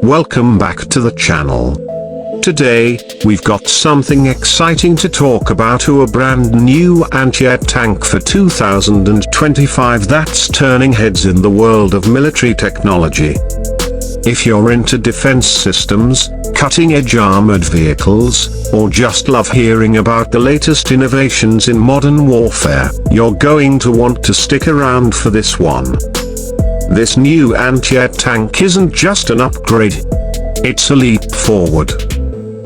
Welcome back to the channel. Today, we've got something exciting to talk about, a brand new anti-air tank for 2025 that's turning heads in the world of military technology. If you're into defense systems, cutting-edge armored vehicles, or just love hearing about the latest innovations in modern warfare, you're going to want to stick around for this one. This new anti-air tank isn't just an upgrade. It's a leap forward.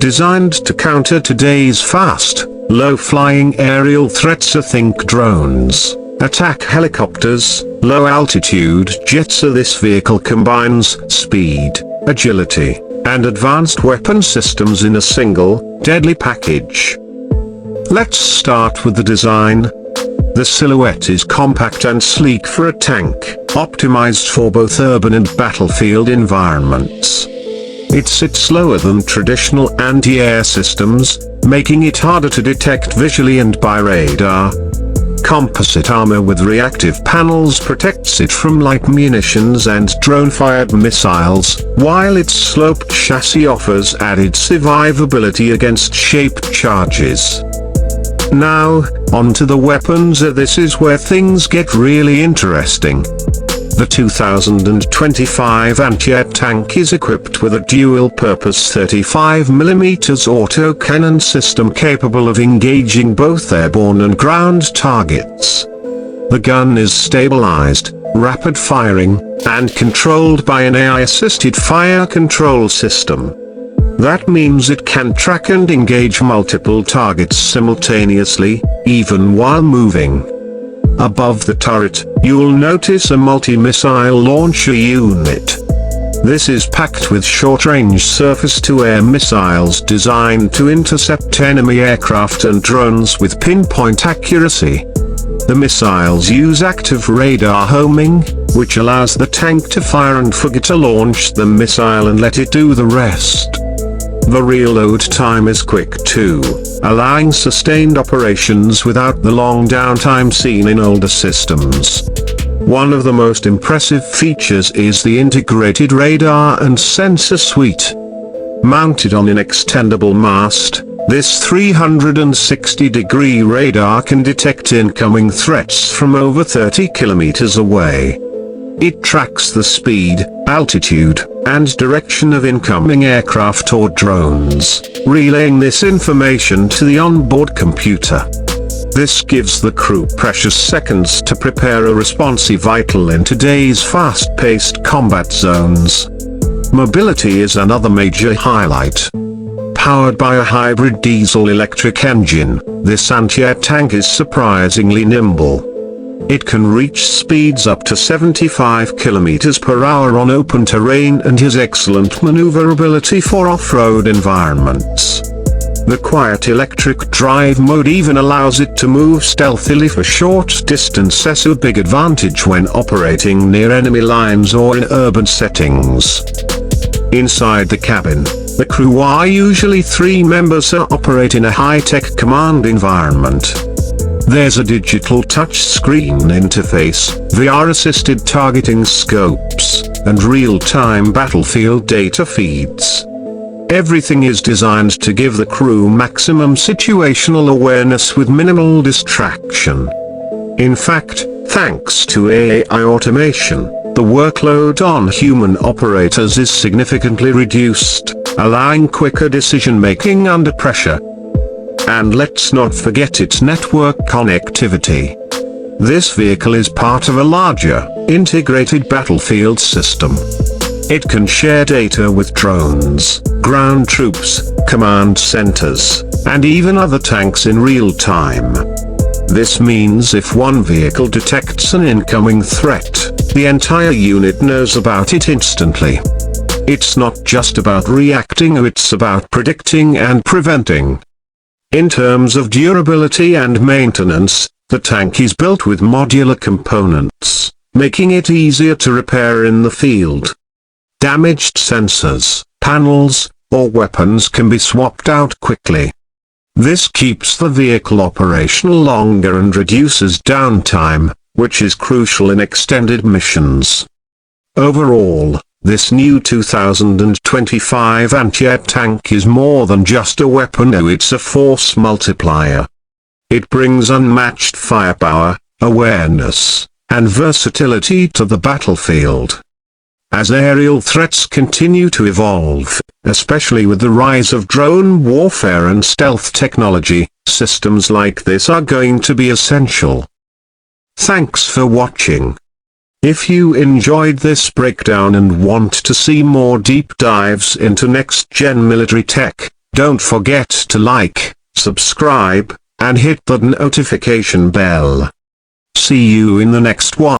Designed to counter today's fast, low-flying aerial threats, think drones, attack helicopters, low-altitude jets. This vehicle combines speed, agility, and advanced weapon systems in a single, deadly package. Let's start with the design. The silhouette is compact and sleek for a tank, optimized for both urban and battlefield environments. It sits lower than traditional anti-air systems, making it harder to detect visually and by radar. Composite armor with reactive panels protects it from light munitions and drone-fired missiles, while its sloped chassis offers added survivability against shaped charges. Now, onto the weapons. This is where things get really interesting. The 2025 anti-air tank is equipped with a dual-purpose 35mm autocannon system capable of engaging both airborne and ground targets. The gun is stabilized, rapid-firing, and controlled by an AI-assisted fire control system. That means it can track and engage multiple targets simultaneously, even while moving. Above the turret, you'll notice a multi-missile launcher unit. This is packed with short-range surface-to-air missiles designed to intercept enemy aircraft and drones with pinpoint accuracy. The missiles use active radar homing, which allows the tank to fire and forget to launch the missile and let it do the rest. The reload time is quick too, allowing sustained operations without the long downtime seen in older systems. One of the most impressive features is the integrated radar and sensor suite. Mounted on an extendable mast, this 360-degree radar can detect incoming threats from over 30 kilometers away. It tracks the speed, altitude, and direction of incoming aircraft or drones, relaying this information to the onboard computer. This gives the crew precious seconds to prepare a response vital in today's fast-paced combat zones. Mobility is another major highlight. Powered by a hybrid diesel-electric engine, this anti-air tank is surprisingly nimble. It can reach speeds up to 75 km per hour on open terrain and has excellent maneuverability for off-road environments. The quiet electric drive mode even allows it to move stealthily for short distances, a big advantage when operating near enemy lines or in urban settings. Inside the cabin, the crew are usually 3 members who operate in a high-tech command environment. There's a digital touchscreen interface, VR-assisted targeting scopes, and real-time battlefield data feeds. Everything is designed to give the crew maximum situational awareness with minimal distraction. In fact, thanks to AI automation, the workload on human operators is significantly reduced, allowing quicker decision-making under pressure. And let's not forget its network connectivity. This vehicle is part of a larger, integrated battlefield system. It can share data with drones, ground troops, command centers, and even other tanks in real time. This means if one vehicle detects an incoming threat, the entire unit knows about it instantly. It's not just about reacting, it's about predicting and preventing. In terms of durability and maintenance, the tank is built with modular components, making it easier to repair in the field. Damaged sensors, panels, or weapons can be swapped out quickly. This keeps the vehicle operational longer and reduces downtime, which is crucial in extended missions. Overall, this new 2025 anti-air tank is more than just a weapon, it's a force multiplier. It brings unmatched firepower, awareness, and versatility to the battlefield. As aerial threats continue to evolve, especially with the rise of drone warfare and stealth technology, systems like this are going to be essential. Thanks for watching. If you enjoyed this breakdown and want to see more deep dives into next-gen military tech, don't forget to like, subscribe, and hit the notification bell. See you in the next one.